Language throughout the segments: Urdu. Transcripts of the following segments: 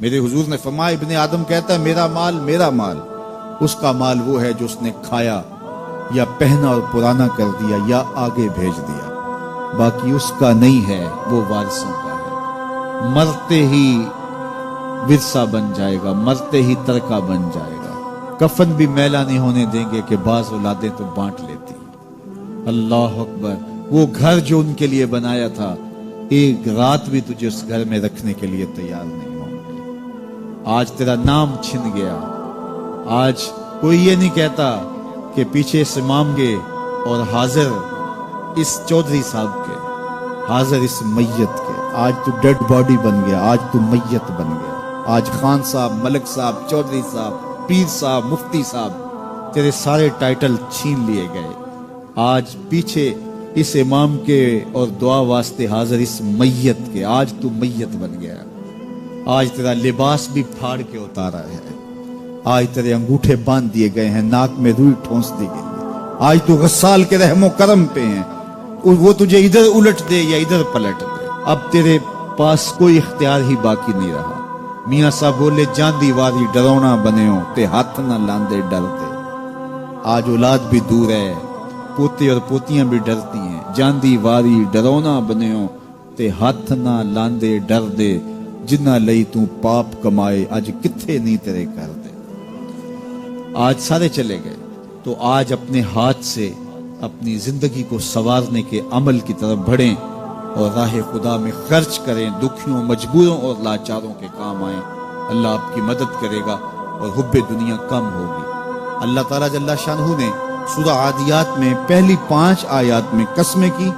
میرے حضور نے فرمایا ابن آدم کہتا ہے میرا مال، اس کا مال وہ ہے جو اس نے کھایا یا پہنا اور پرانا کر دیا یا آگے بھیج دیا، باقی اس کا نہیں ہے، وہ وارثوں کا ہے۔ مرتے ہی ورثہ بن جائے گا، مرتے ہی ترکہ بن جائے گا۔ کفن بھی میلا نہیں ہونے دیں گے کہ بعض اولادیں تو بانٹ لیتی۔ اللہ اکبر، وہ گھر جو ان کے لیے بنایا تھا ایک رات بھی تجھے اس گھر میں رکھنے کے لیے تیار نہیں ہوں گے۔ آج تیرا نام چھن گیا، آج کوئی یہ نہیں کہتا کہ پیچھے سے مانگے اور حاضر اس چودھری صاحب کے، حاضر اس میت کے۔ آج تو ڈیڈ باڈی بن گیا، آج تو میت بن گیا۔ آج خان صاحب، ملک صاحب، چودھری صاحب، پیر صاحب، مفتی صاحب، تیرے سارے ٹائٹل چھین لیے گئے۔ آج پیچھے اس امام کے اور دعا واسطے حاضر اس میت کے، آج تو میت بن گیا۔ آج تیرا لباس بھی پھاڑ کے اتارا ہے، آج تیرے انگوٹھے باندھ دیے گئے ہیں، ناک میں روئی ٹھونس دی گئی ہے۔ آج تو غسال کے رحم و کرم پہ ہیں، وہ تجھے ادھر الٹ دے یا ادھر پلٹ دے، اب تیرے پاس کوئی اختیار ہی باقی نہیں رہا۔ میاں صاحب بولے جاندی واری ڈرونا بنے ہو تے ہاتھ نہ لاندے ڈرتے۔ آج اولاد بھی دور ہے، پوتے اور پوتیاں بھی ڈرتی ہیں۔ جاندی واری ڈرونا بنے ہو تے ہاتھ نہ لاندے ڈر دے، جنہ لئی تو پاپ کمائے اج کتھے نہیں تیرے کر دے۔ آج سارے چلے گئے، تو آج اپنے ہاتھ سے اپنی زندگی کو سنوارنے کے عمل کی طرف بڑھیں اور راہ خدا میں خرچ کریں، دکھیوں، مجبوروں اور لاچاروں کے کام آئیں۔ اللہ آپ کی مدد کرے گا اور حب دنیا کم ہوگی۔ اللہ تعالیٰ جل شانہ نے سورہ عادیات میں پہلی 5 آیات میں قسمیں کی،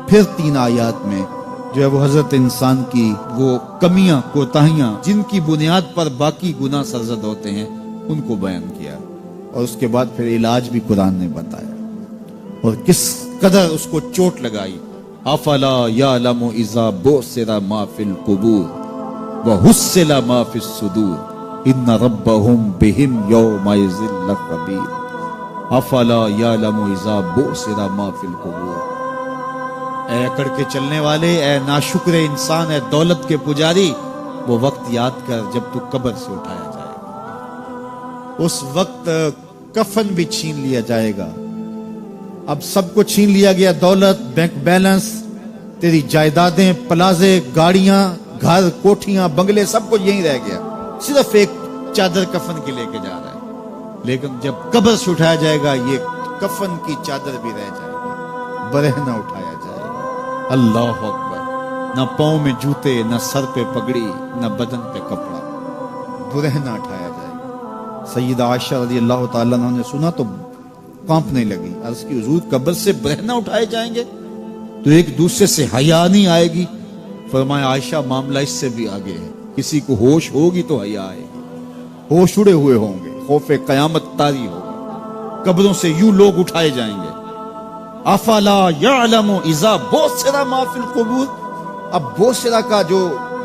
پھر 3 آیات میں جو ہے وہ حضرت انسان کی وہ کمیاں، کوتاہیاں جن کی بنیاد پر باقی گناہ سرزد ہوتے ہیں ان کو بیان کیا، اور اس کے بعد پھر علاج بھی قرآن نے بتایا، اور کس قدر اس کو چوٹ لگائی۔ افلا یعلم اذا بعثر ما فی القبور وحصل ما فی الصدور ان ربهم بهم یومئذ لخبیر۔ افلا یعلم اذا بعثر ما فی القبور، اے اکڑ کے چلنے والے، اے ناشکر انسان، اے دولت کے پجاری، وہ وقت یاد کر جب تو قبر سے اٹھایا جائے گا۔ اس وقت کفن بھی چھین لیا جائے گا۔ اب سب کو چھین لیا گیا، دولت، بینک بیلنس، تیری جائیدادیں، پلازے، گاڑیاں، گھر، کوٹھیاں، بنگلے، سب کچھ یہیں رہ گیا، صرف ایک چادر کفن کی لے کے جا رہا ہے۔ لیکن جب قبر سے اٹھایا جائے گا یہ کفن کی چادر بھی رہ جائے گی، برہنہ اٹھایا جائے گا۔ اللہ اکبر، نہ پاؤں میں جوتے، نہ سر پہ پگڑی، نہ بدن پہ کپڑا، برہنہ اٹھایا جائے گا۔ سیدہ عائشہ رضی اللہ تعالیٰ عنہ نے سنا تو کانپنے لگی، عرض کی حضور قبر سے برہنہ اٹھائے جائیں گے تو ایک دوسرے سے حیا نہیں آئے گی؟ فرمایا عائشہ معاملہ اس سے بھی آگے ہے، کسی کو ہوش ہوگی تو حیا آئے گی، ہوش اڑے ہوئے ہوں گے، خوف قیامت طاری ہوگا، قبروں سے یوں لوگ اٹھائے جائیں گے۔ افلا یعلم اذا بعثر ما فی القبور، اب بعثر کا جو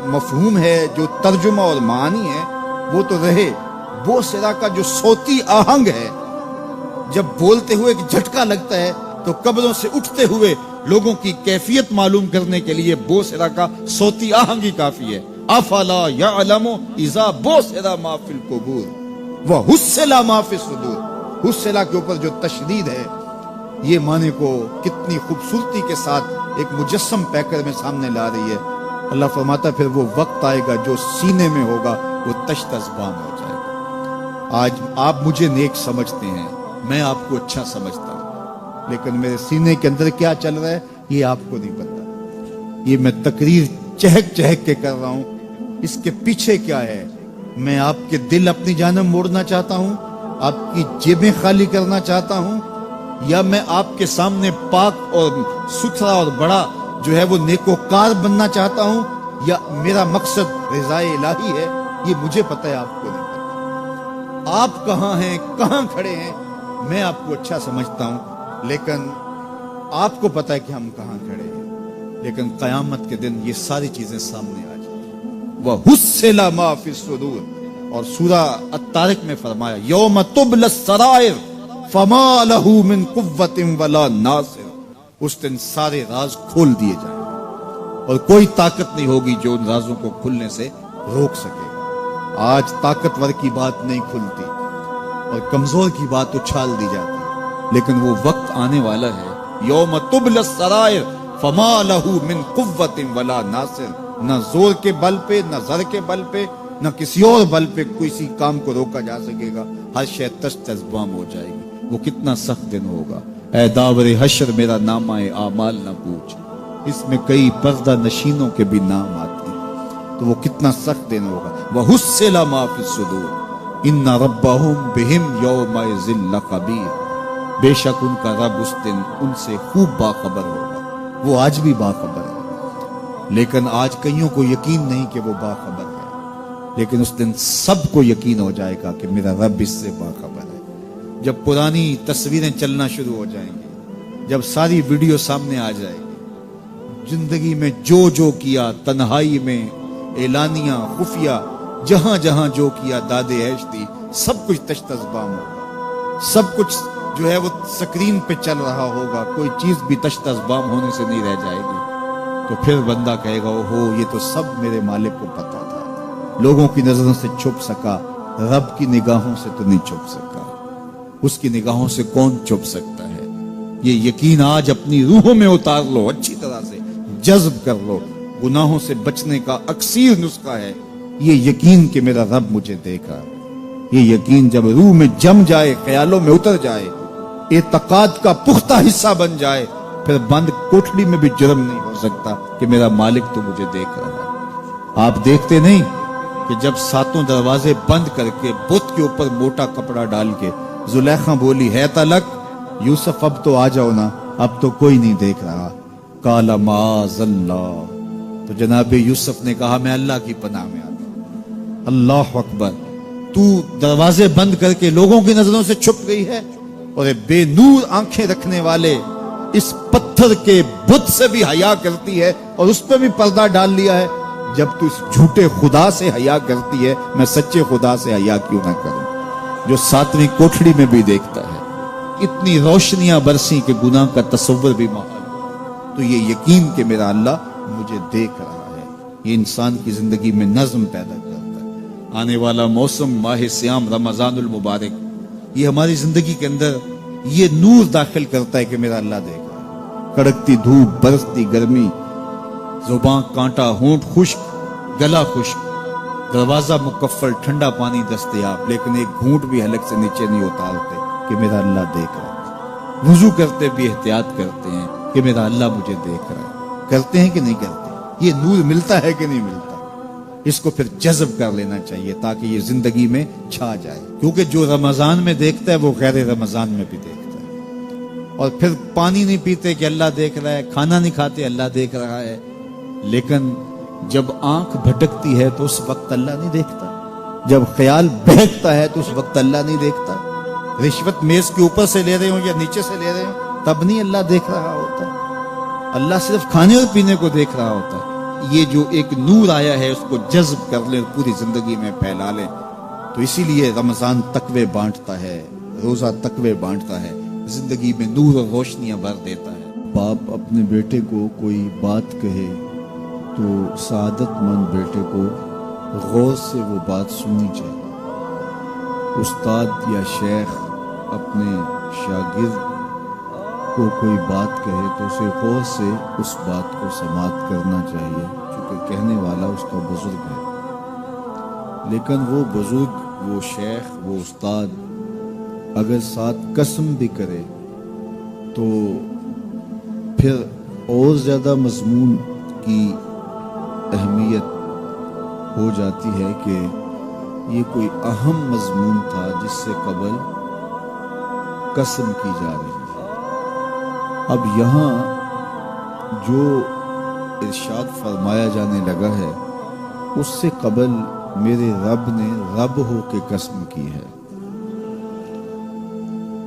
مفہوم ہے، جو ترجمہ اور معنی ہے وہ تو رہے، بعثر کا جو صوتی آہنگ ہے، جب بولتے ہوئے ایک جھٹکا لگتا ہے تو قبروں سے اٹھتے ہوئے لوگوں کی کیفیت معلوم کرنے کے لیے بعثر کا صوتی آہنگ ہی کافی ہے۔ افلا یعلم اذا بعثر ما فی القبور وحصل ما فی الصدور، حصل کے اوپر جو تشدید ہے، یہ معنی کو کتنی خوبصورتی کے ساتھ ایک مجسم پیکر میں سامنے لا رہی ہے۔ اللہ فرماتا پھر وہ وقت آئے گا جو سینے میں ہوگا وہ تشت ازبان ہو جائے گا۔ آج آپ مجھے نیک سمجھتے ہیں، میں آپ کو اچھا سمجھتا ہوں، لیکن میرے سینے کے اندر کیا چل رہا ہے یہ آپ کو نہیں پتا۔ یہ میں تقریر چہک چہک کے کر رہا ہوں، اس کے پیچھے کیا ہے؟ میں آپ کے دل اپنی جانب موڑنا چاہتا ہوں، آپ کی جیبیں خالی کرنا چاہتا ہوں، یا میں آپ کے سامنے پاک اور ستھرا اور بڑا جو ہے وہ نیکوکار بننا چاہتا ہوں، یا میرا مقصد رضائے الہی ہے؟ یہ مجھے پتہ ہے، آپ کو نہیں پتہ۔ آپ کہاں ہیں، کہاں کھڑے ہیں، میں آپ کو اچھا سمجھتا ہوں، لیکن آپ کو پتہ ہے کہ ہم کہاں کھڑے ہیں۔ لیکن قیامت کے دن یہ ساری چیزیں سامنے آ جائیں۔ وَحُصِّلَ مَا فِي الصُّدُورِ، اور سورہ الطارق میں فرمایا یوم تبلی السرائر فما لہ من قوت ولا ناصر، اس دن سارے راز کھول دیے جائیں گے اور کوئی طاقت نہیں ہوگی جو ان رازوں کو کھلنے سے روک سکے گا۔ آج طاقتور کی بات نہیں کھلتی اور کمزور کی بات اچھال دی جاتی ہے، لیکن وہ وقت آنے والا ہے یوم تبل السرائر فما لہ من قوت ولا ناصر، نہ زور کے بل پہ، نہ زر کے بل پہ، نہ کسی اور بل پہ کسی کام کو روکا جا سکے گا، ہر شے تش تش بام ہو جائے گی۔ وہ کتنا سخت دن ہوگا۔ اے داور حشر میرا نامہ اعمال نہ پوچھ، اس میں کئی پردہ نشینوں کے بھی نام آتے ہیں، تو وہ کتنا سخت دن ہوگا۔ وَحُصِّلَ مَا فِي الصُّدُورِ إِنَّ رَبَّهُمْ بِهِمْ يَوْمَئِذٍ لَخَبِيرٌ، بے شک ان کا رب اس دن ان سے خوب باخبر ہوگا۔ وہ آج بھی باخبر ہے، لیکن آج کئیوں کو یقین نہیں کہ وہ باخبر ہے، لیکن اس دن سب کو یقین ہو جائے گا کہ میرا رب اس سے باخبر ہے۔ جب پرانی تصویریں چلنا شروع ہو جائیں گی، جب ساری ویڈیو سامنے آ جائے گی، زندگی میں جو جو کیا، تنہائی میں، اعلانیہ، خفیہ، جہاں جہاں جو کیا، داد عیش تھی، سب کچھ تش تش بام ہوگا، سب کچھ جو ہے وہ سکرین پہ چل رہا ہوگا، کوئی چیز بھی تش تش بام ہونے سے نہیں رہ جائے گی۔ تو پھر بندہ کہے گا اوہو، یہ تو سب میرے مالک کو پتا تھا، لوگوں کی نظروں سے چھپ سکا، رب کی نگاہوں سے تو نہیں چھپ سکا۔ اس کی نگاہوں سے کون چھپ سکتا ہے؟ یہ یقین آج اپنی روحوں میں اتار لو، اچھی طرح سے جذب کر لو۔ گناہوں سے بچنے کا اکثیر نسخہ ہے یہ یقین کہ میرا رب مجھے دیکھ رہا ہے۔ یہ یقین جب روح میں جم جائے، خیالوں میں اتر جائے، اعتقاد کا پختہ حصہ بن جائے، پھر بند کوٹھڑی میں بھی جرم نہیں ہو سکتا کہ میرا مالک تو مجھے دیکھ رہا ہے۔ آپ دیکھتے نہیں کہ جب ساتوں دروازے بند کر کے بت کے اوپر موٹا کپڑا ڈال کے زلیخا بولی ہے تلک، یوسف اب تو آ جاؤ نا، اب تو کوئی نہیں دیکھ رہا، قال معاذ اللہ، تو جناب یوسف نے کہا میں اللہ کی پناہ میں آتا ہوں۔ اللہ اکبر، تو دروازے بند کر کے لوگوں کی نظروں سے چھپ گئی ہے، اور بے نور آنکھیں رکھنے والے اس پتھر کے بت سے بھی حیا کرتی ہے اور اس پہ بھی پردہ ڈال لیا ہے۔ جب تو اس جھوٹے خدا سے حیا کرتی ہے، میں سچے خدا سے حیا کیوں نہ کروں جو ساتویں کوٹھڑی میں بھی دیکھتا ہے۔ اتنی روشنیاں برسی کہ گناہ کا تصور بھی محال ہو، تو یہ یقین کہ میرا اللہ مجھے دیکھ رہا ہے، یہ انسان کی زندگی میں نظم پیدا کرتا ہے۔ آنے والا موسم ماہ سیام رمضان المبارک، یہ ہماری زندگی کے اندر یہ نور داخل کرتا ہے کہ میرا اللہ دیکھ رہا ہے۔ کڑکتی دھوپ، برستی گرمی، زباں کانٹا، ہونٹ خشک، گلا خشک، دروازہ مکفل، ٹھنڈا پانی دستیاب، لیکن ایک گھونٹ بھی حلق سے نیچے نہیں اتارتے کہ میرا اللہ دیکھ رہا ہے۔ وضو کرتے بھی احتیاط کرتے ہیں کہ میرا اللہ مجھے دیکھ رہا ہے۔ کرتے ہیں کہ نہیں کرتے؟ یہ نور ملتا ہے کہ نہیں ملتا؟ اس کو پھر جذب کر لینا چاہیے تاکہ یہ زندگی میں چھا جائے، کیونکہ جو رمضان میں دیکھتا ہے وہ غیر رمضان میں بھی دیکھتا ہے۔ اور پھر پانی نہیں پیتے کہ اللہ دیکھ رہا ہے، کھانا نہیں کھاتے اللہ دیکھ رہا ہے، لیکن جب آنکھ بھٹکتی ہے تو اس وقت اللہ نہیں دیکھتا، جب خیال بہکتا ہے تو اس وقت اللہ نہیں دیکھتا۔ رشوت میز کے اوپر سے لے رہے ہوں یا نیچے سے لے رہے ہوں تب نہیں اللہ دیکھ رہا ہوتا، اللہ صرف کھانے اور پینے کو دیکھ رہا ہوتا ہے۔ یہ جو ایک نور آیا ہے اس کو جذب کر لیں، پوری زندگی میں پھیلا لیں۔ تو اسی لیے رمضان تقوی بانٹتا ہے، روزہ تقوی بانٹتا ہے، زندگی میں نور اور روشنیاں بھر دیتا ہے۔ باپ اپنے بیٹے کو کوئی بات کہے تو سعادت مند بیٹے کو غور سے وہ بات سننی چاہیے۔ استاد یا شیخ اپنے شاگرد کو کوئی بات کہے تو اسے غور سے اس بات کو سماعت کرنا چاہیے، کیونکہ کہنے والا اس کا بزرگ ہے۔ لیکن وہ بزرگ، وہ شیخ، وہ استاد اگر ساتھ قسم بھی کرے تو پھر اور زیادہ مضمون کی اہمیت ہو جاتی ہے کہ یہ کوئی اہم مضمون تھا جس سے قبل قسم کی جا رہی ہے۔ اب یہاں جو ارشاد فرمایا جانے لگا ہے اس سے قبل میرے رب نے رب ہو کے قسم کی ہے۔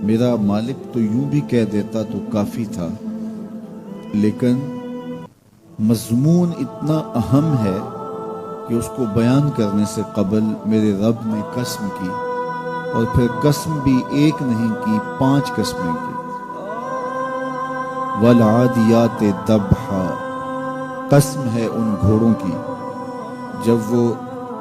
میرا مالک تو یوں بھی کہہ دیتا تو کافی تھا، لیکن مضمون اتنا اہم ہے کہ اس کو بیان کرنے سے قبل میرے رب نے قسم کی، اور پھر قسم بھی ایک نہیں کی، 5 قسمیں کی۔ والعادیات ضبحا، قسم ہے ان گھوڑوں کی جب وہ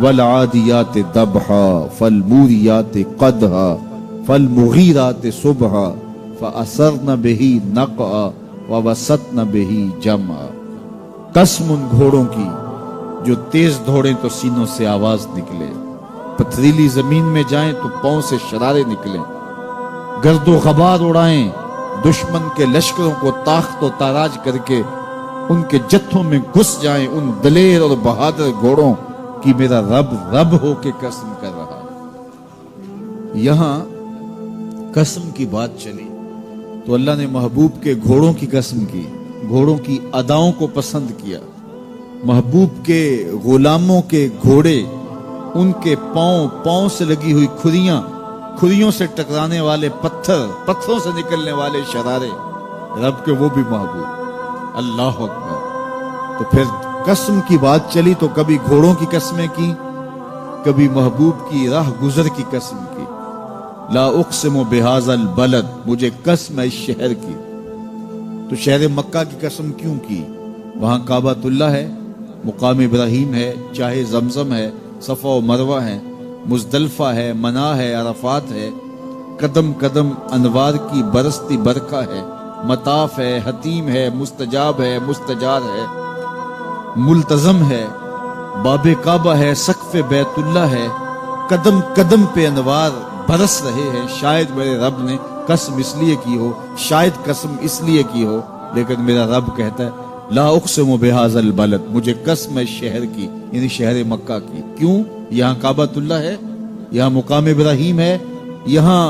والعادیات ضبحا فالموریات قدحا فالمغیرات صبحا فأثرن به نقعا ووسطن به جمعا۔ قسم ان گھوڑوں کی جو تیز دوڑیں تو سینوں سے آواز نکلے، پتھریلی زمین میں جائیں تو پاؤں سے شرارے نکلیں، گرد و غبار اڑائیں، دشمن کے لشکروں کو تاخت و تاراج کر کے ان کے جتھوں میں گھس جائیں، ان دلیر اور بہادر گھوڑوں کی میرا رب رب ہو کے قسم کر رہا ہے۔ یہاں قسم کی بات چلی تو اللہ نے محبوب کے گھوڑوں کی قسم کی، گھوڑوں کی اداؤں کو پسند کیا۔ محبوب کے غلاموں کے گھوڑے، ان کے پاؤں سے لگی ہوئی کھریوں سے ٹکرانے والے پتھروں سے نکلنے والے شرارے، رب کے وہ بھی محبوب۔ اللہ اکبر۔ تو پھر قسم کی بات چلی تو کبھی گھوڑوں کی قسمیں کی، کبھی محبوب کی راہ گزر کی قسم کی۔ لا اقسم بہذا البلد، مجھے قسم ہے اس شہر کی۔ تو شہر مکہ کی قسم کیوں کی؟ وہاں کعبۃ اللہ ہے، مقام ابراہیم ہے، چاہے زمزم ہے، صفا و مروہ ہے، مزدلفہ ہے، منا ہے، عرفات ہے، قدم قدم انوار کی برستی برکھا ہے، مطاف ہے، حتیم ہے، مستجاب ہے، مستجار ہے، ملتزم ہے، باب کعبہ ہے، سقف بیت اللہ ہے، قدم قدم پہ انوار برس رہے ہیں۔ شاید میرے رب نے قسم اس لیے کی ہو، شاید قسم اس لیے کی ہو، لیکن میرا رب کہتا ہے لا اقسم بہذا البلد، مجھے قسم ہے شہر کی، یعنی شہر مکہ کی۔ کیوں؟ یہاں کعبۃ اللہ ہے، یہاں مقام ابراہیم ہے، یہاں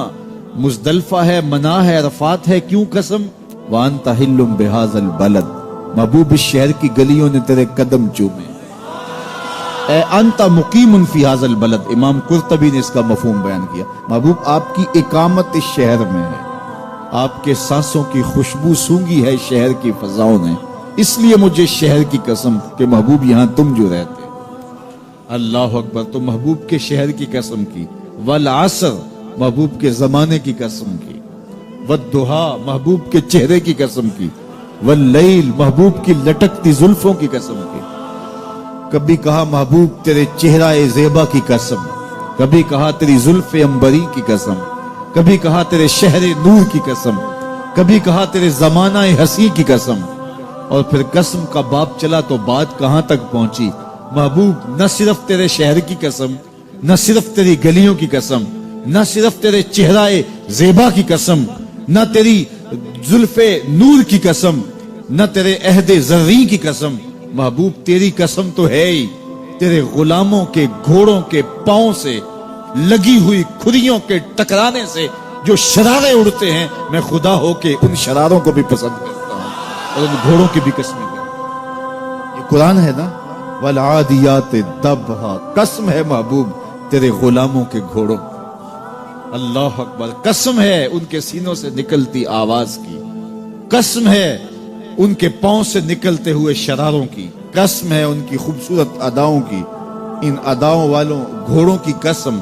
مزدلفہ ہے، منا ہے، عرفات ہے۔ کیوں قسم؟ وانت حل بہذا البلد، محبوب اس شہر کی گلیوں نے تیرے قدم چومے۔ اے انت مقیم فی ھذا البلد، امام قرطبی نے اس کا مفہوم بیان کیا۔ محبوب آپ کی اقامت اس شہر میں ہے، آپ کے سانسوں کی خوشبو سونگھی ہے شہر کی فضاؤں نے، اس لیے مجھے شہر کی قسم کہ محبوب یہاں تم جو رہتے۔ اللہ اکبر۔ تو محبوب کے شہر کی قسم کی، والعصر، محبوب کے زمانے کی قسم کی، والضحیٰ، محبوب کے چہرے کی قسم کی، واللیل، محبوب کی لٹکتی زلفوں کی قسم کی۔ کبھی کہا محبوب تیرے چہرہ زیبا کی قسم، کبھی کہا تیری زلف عنبری کی قسم، کبھی کہا تیرے شہر نور کی قسم، کبھی کہا تیرے زمانہ حسین کی قسم۔ اور پھر قسم کا باب چلا تو بات کہاں تک پہنچی؟ محبوب نہ صرف تیرے شہر کی قسم، نہ صرف تیری گلیوں کی قسم، نہ صرف تیرے چہرہ زیبا کی قسم، نہ تیری زلف نور کی قسم، نہ تیرے عہد زرین کی قسم، محبوب تیری قسم تو ہے ہی تیرے غلاموں کے گھوڑوں کے پاؤں سے لگی ہوئی کھریوں کے ٹکرانے سے جو شرارے اڑتے ہیں، میں خدا ہو کے ان شراروں کو بھی پسند کرتا ہوں اور ان گھوڑوں کی بھی قسمیں کرتا ہوں۔ یہ قرآن ہے نا، والعادیات ضبحا، قسم ہے محبوب تیرے غلاموں کے گھوڑوں۔ اللہ اکبر۔ قسم ہے ان کے سینوں سے نکلتی آواز کی، قسم ہے ان کے پاؤں سے نکلتے ہوئے شراروں کی، قسم ہے ان کی خوبصورت اداؤں کی، ان اداؤں والوں گھوڑوں کی قسم۔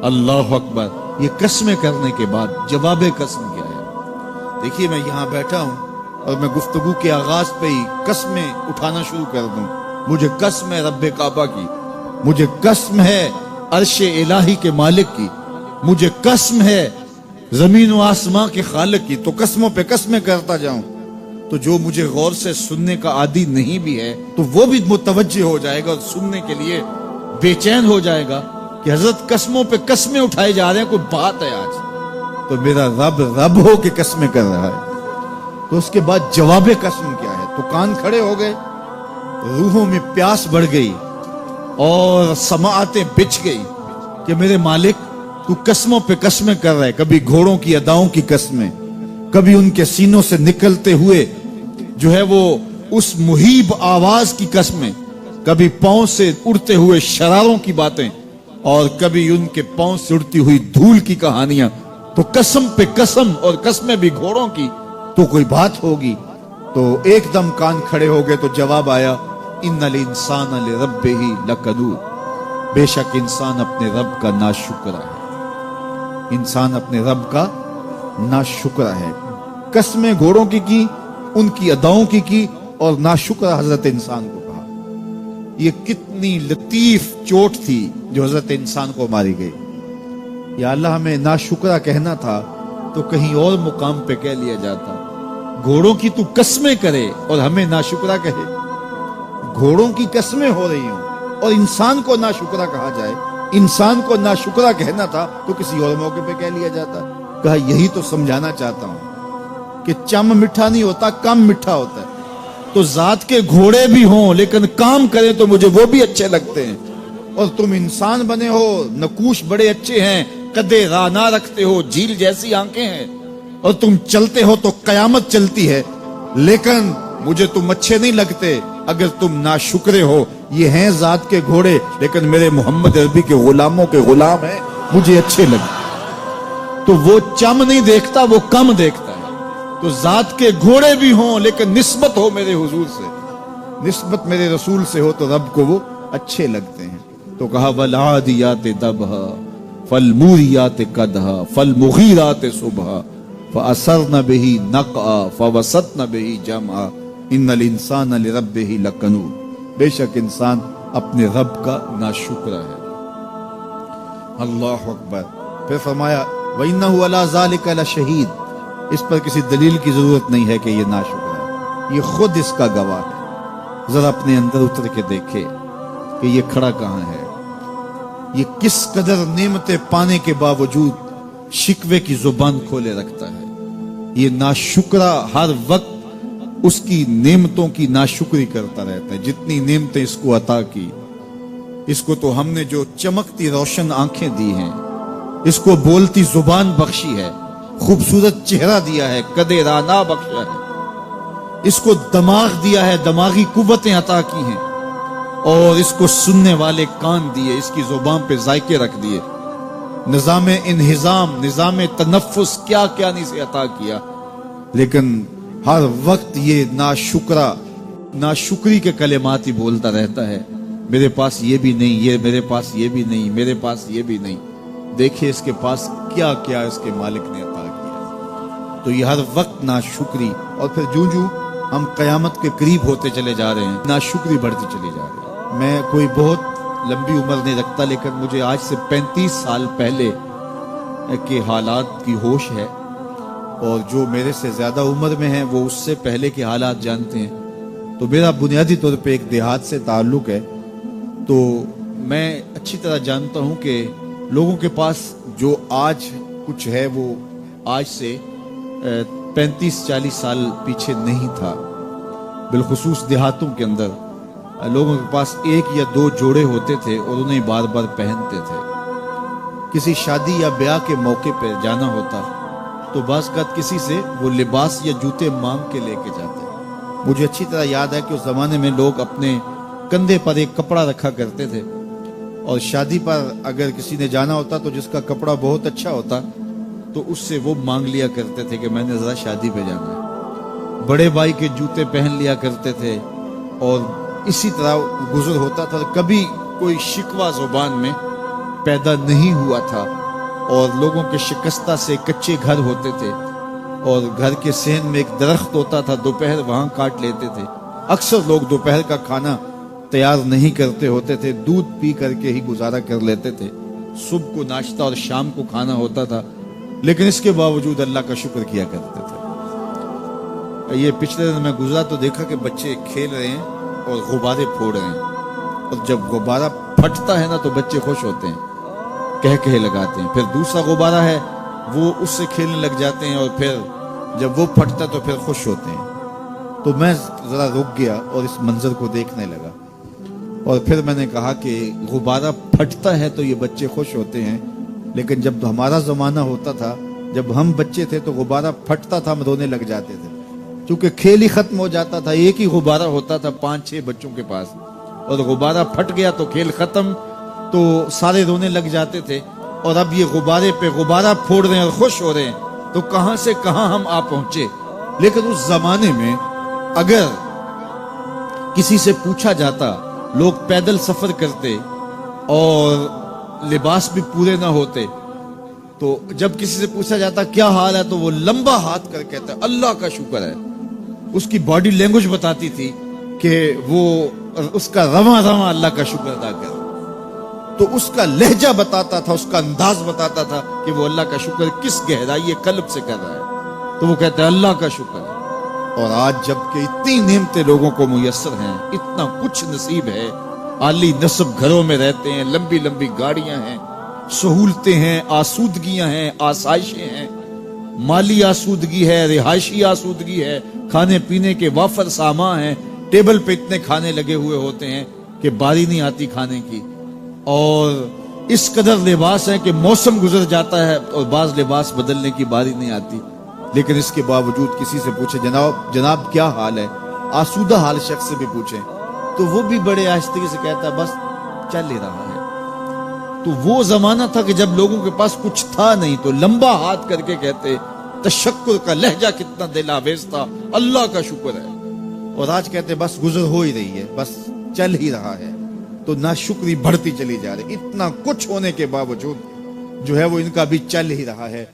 اللہ اکبر۔ یہ قسمیں کرنے کے بعد جواب قسم کیا ہے؟ دیکھیے میں یہاں بیٹھا ہوں اور میں گفتگو کے آغاز پہ ہی قسمیں اٹھانا شروع کر دوں۔ مجھے قسم ہے رب کعبہ کی، مجھے قسم ہے عرش الہی کے مالک کی، مجھے قسم ہے زمین و آسمان کے خالق کی، تو قسموں پہ قسمیں کرتا جاؤں تو جو مجھے غور سے سننے کا عادی نہیں بھی ہے تو وہ بھی متوجہ ہو جائے گا اور سننے کے لیے بے چین ہو جائے گا کہ حضرت قسموں پہ قسمیں اٹھائے جا رہے ہیں، کوئی بات ہے آج؟ تو میرا رب رب ہو کے قسمیں کر رہا ہے۔ تو اس کے بعد جواب قسم کیا ہے؟ تو کان کھڑے ہو گئے، روحوں میں پیاس بڑھ گئی اور سماعتیں بچھ گئی کہ میرے مالک تو قسموں پہ قسمیں کر رہا ہے، کبھی گھوڑوں کی اداؤں کی قسمیں، کبھی ان کے سینوں سے نکلتے ہوئے جو ہے وہ اس مہیب آواز کی قسمیں، کبھی پاؤں سے اڑتے ہوئے شراروں کی باتیں، اور کبھی ان کے پاؤں سے اڑتی ہوئی دھول کی کہانیاں۔ تو قسم پہ قسم، اور قسمیں بھی گھوڑوں کی، تو کوئی بات ہوگی۔ تو ایک دم کان کھڑے ہو گئے تو جواب آیا ان الانسان لربہ لکنود، بے شک انسان اپنے رب کا ناشکر ہے، انسان اپنے رب کا ناشکر ہے۔ قسمیں گھوڑوں کی ان کی اداؤں کی اور ناشکر حضرت انسان کو کہا۔ یہ کتنی لطیف چوٹ تھی جو حضرت انسان کو ماری گئی. یا اللہ ہمیں ناشکرہ کہنا تھا تو کہیں اور مقام پہ کہہ لیا جاتا. گھوڑوں کی تو قسمیں کرے اور ہمیں ناشکرہ کہے. گھوڑوں کی قسمیں ہو رہی ہوں اور انسان کو ناشکرہ کہا جائے. انسان کو ناشکرہ کہنا تھا تو کسی اور موقع پہ کہہ لیا جاتا. کہا یہی تو سمجھانا چاہتا ہوں کہ چم میٹھا نہیں ہوتا، کم میٹھا ہوتا ہے. تو ذات کے گھوڑے بھی ہوں لیکن کام کریں تو مجھے وہ بھی اچھے لگتے ہیں. اور تم انسان بنے ہو، نقوش بڑے اچھے ہیں، قدے رانا رکھتے ہو، جھیل جیسی آنکھیں ہیں، اور تم چلتے ہو تو قیامت چلتی ہے، لیکن مجھے تم اچھے نہیں لگتے. اگر تم ناشکرے ہو، یہ ہیں ذات کے گھوڑے لیکن میرے محمد عربی کے غلاموں کے غلام ہیں، مجھے اچھے لگتے. تو وہ چم نہیں دیکھتا، وہ کم دیکھتا ہے. تو ذات کے گھوڑے بھی ہوں لیکن نسبت ہو میرے حضور سے، نسبت میرے رسول سے ہو تو رب کو وہ اچھے لگتے ہیں. تو کہا والعادیات ضبحا فالموریات قدحا فالمغیرات صبحا فأثرن به نقعا فوسطن به جمعا ان الانسان لربه لکنود. بے شک انسان اپنے رب کا ناشکرہ ہے. اللہ اکبر. پھر فرمایا وَإِنَّهُ عَلَى ذَلِكَ لَشَهِيدٌ. اس پر کسی دلیل کی ضرورت نہیں ہے کہ یہ ناشکر ہے، یہ خود اس کا گواہ ہے. ذرا اپنے اندر اتر کے دیکھے کہ یہ کھڑا کہاں ہے. یہ کس قدر نعمتیں پانے کے باوجود شکوے کی زبان کھولے رکھتا ہے. یہ ناشکرہ ہر وقت اس کی نعمتوں کی ناشکری کرتا رہتا ہے. جتنی نعمتیں اس کو عطا کی، اس کو تو ہم نے جو چمکتی روشن آنکھیں دی ہیں، اس کو بولتی زبان بخشی ہے، خوبصورت چہرہ دیا ہے، قدے رانا بخشا ہے، اس کو دماغ دیا ہے، دماغی قوتیں عطا کی ہیں، اور اس کو سننے والے کان دیے، اس کی زبان پہ ذائقے رکھ دیے، نظام انہضام، نظام تنفس، کیا کیا نہیں سے عطا کیا. لیکن ہر وقت یہ ناشکری کے کلمات ہی بولتا رہتا ہے. میرے پاس یہ بھی نہیں، یہ میرے پاس یہ بھی نہیں، میرے پاس یہ بھی نہیں. دیکھیں اس کے پاس کیا کیا اس کے مالک نے عطا کیا. تو یہ ہر وقت ناشکری. اور پھر جوں جوں ہم قیامت کے قریب ہوتے چلے جا رہے ہیں، ناشکری بڑھتی چلی جا رہی ہے. میں کوئی بہت لمبی عمر نہیں رکھتا، لیکن مجھے آج سے 35 سال پہلے کے حالات کی ہوش ہے، اور جو میرے سے زیادہ عمر میں ہیں وہ اس سے پہلے کے حالات جانتے ہیں. تو میرا بنیادی طور پہ ایک دیہات سے تعلق ہے. تو میں اچھی طرح جانتا ہوں کہ لوگوں کے پاس جو آج کچھ ہے وہ آج سے 35-40 سال پیچھے نہیں تھا. بالخصوص دیہاتوں کے اندر لوگوں کے پاس 1 یا 2 جوڑے ہوتے تھے اور انہیں بار بار پہنتے تھے. کسی شادی یا بیاہ کے موقع پہ جانا ہوتا تو بعض اوقات کسی سے وہ لباس یا جوتے مانگ کے لے کے جاتے. مجھے اچھی طرح یاد ہے کہ اس زمانے میں لوگ اپنے کندھے پر ایک کپڑا رکھا کرتے تھے، اور شادی پر اگر کسی نے جانا ہوتا تو جس کا کپڑا بہت اچھا ہوتا تو اس سے وہ مانگ لیا کرتے تھے کہ میں نے ذرا شادی پہ جانا ہے. بڑے بھائی کے جوتے پہن لیا کرتے تھے، اور اسی طرح گزر ہوتا تھا. کبھی کوئی شکوہ زبان میں پیدا نہیں ہوا تھا. اور لوگوں کے شکستہ سے کچے گھر ہوتے تھے، اور گھر کے صحن میں ایک درخت ہوتا تھا، دوپہر وہاں کاٹ لیتے تھے. اکثر لوگ دوپہر کا کھانا تیار نہیں کرتے ہوتے تھے، دودھ پی کر کے ہی گزارا کر لیتے تھے. صبح کو ناشتہ اور شام کو کھانا ہوتا تھا، لیکن اس کے باوجود اللہ کا شکر کیا کرتے تھے. یہ پچھلے دن میں گزرا تو دیکھا کہ بچے کھیل رہے ہیں اور غبارے پھوڑ رہے ہیں، اور جب غبارہ پھٹتا ہے نا تو بچے خوش ہوتے ہیں، کہہ لگاتے ہیں. پھر دوسرا غبارہ ہے وہ اس سے کھیلنے لگ جاتے ہیں، اور پھر جب وہ پھٹتا تو پھر خوش ہوتے ہیں. تو میں ذرا رک گیا اور اس منظر کو دیکھنے لگا، اور پھر میں نے کہا کہ غبارہ پھٹتا ہے تو یہ بچے خوش ہوتے ہیں، لیکن جب ہمارا زمانہ ہوتا تھا، جب ہم بچے تھے تو غبارہ پھٹتا تھا، ہم رونے لگ جاتے تھے، کیونکہ کھیل ہی ختم ہو جاتا تھا. ایک ہی غبارہ ہوتا تھا 5-6 بچوں کے پاس، اور غبارہ پھٹ گیا تو کھیل ختم، تو سارے رونے لگ جاتے تھے. اور اب یہ غبارے پہ غبارہ پھوڑ رہے ہیں اور خوش ہو رہے ہیں، تو کہاں سے کہاں ہم آ پہنچے. لیکن اس زمانے میں اگر کسی سے پوچھا جاتا، لوگ پیدل سفر کرتے اور لباس بھی پورے نہ ہوتے، تو جب کسی سے پوچھا جاتا کیا حال ہے تو وہ لمبا ہاتھ کر کہتا اللہ کا شکر ہے. اس کی باڈی لینگویج بتاتی تھی کہ وہ اور اس کا رواں رواں اللہ کا شکر ادا کر. تو اس کا لہجہ بتاتا تھا, اس کا انداز بتاتا تھا کہ وہ اللہ کا شکر کس گہرائی قلب سے کر رہا ہے. تو وہ کہتے ہیں اللہ کا شکر ہے. اور آج جب کہ اتنی نعمتیں لوگوں کو میسر ہیں, اتنا کچھ نصیب ہے, عالی نصب گھروں میں رہتے ہیں, لمبی لمبی گاڑیاں ہیں, سہولتیں ہیں, آسودگیاں ہیں, آسائشیں ہیں, مالی آسودگی ہے, رہائشی آسودگی ہے, کھانے پینے کے وافر سامان ہیں, ٹیبل پہ اتنے کھانے لگے ہوئے ہوتے ہیں کہ باری نہیں آتی کھانے کی, اور اس قدر لباس ہے کہ موسم گزر جاتا ہے اور بعض لباس بدلنے کی باری نہیں آتی. لیکن اس کے باوجود کسی سے پوچھے جناب کیا حال ہے, آسودہ حال شخص سے بھی پوچھیں تو وہ بھی بڑے آہستگی سے کہتا ہے بس چل ہی رہا ہے. تو وہ زمانہ تھا کہ جب لوگوں کے پاس کچھ تھا نہیں تو لمبا ہاتھ کر کے کہتے تشکر کا لہجہ کتنا دل آویز تھا, اللہ کا شکر ہے. اور آج کہتے بس گزر ہو ہی رہی ہے, بس چل ہی رہا ہے. تو ناشکری بڑھتی چلی جا رہی, اتنا کچھ ہونے کے باوجود جو ہے وہ ان کا بھی چل ہی رہا ہے.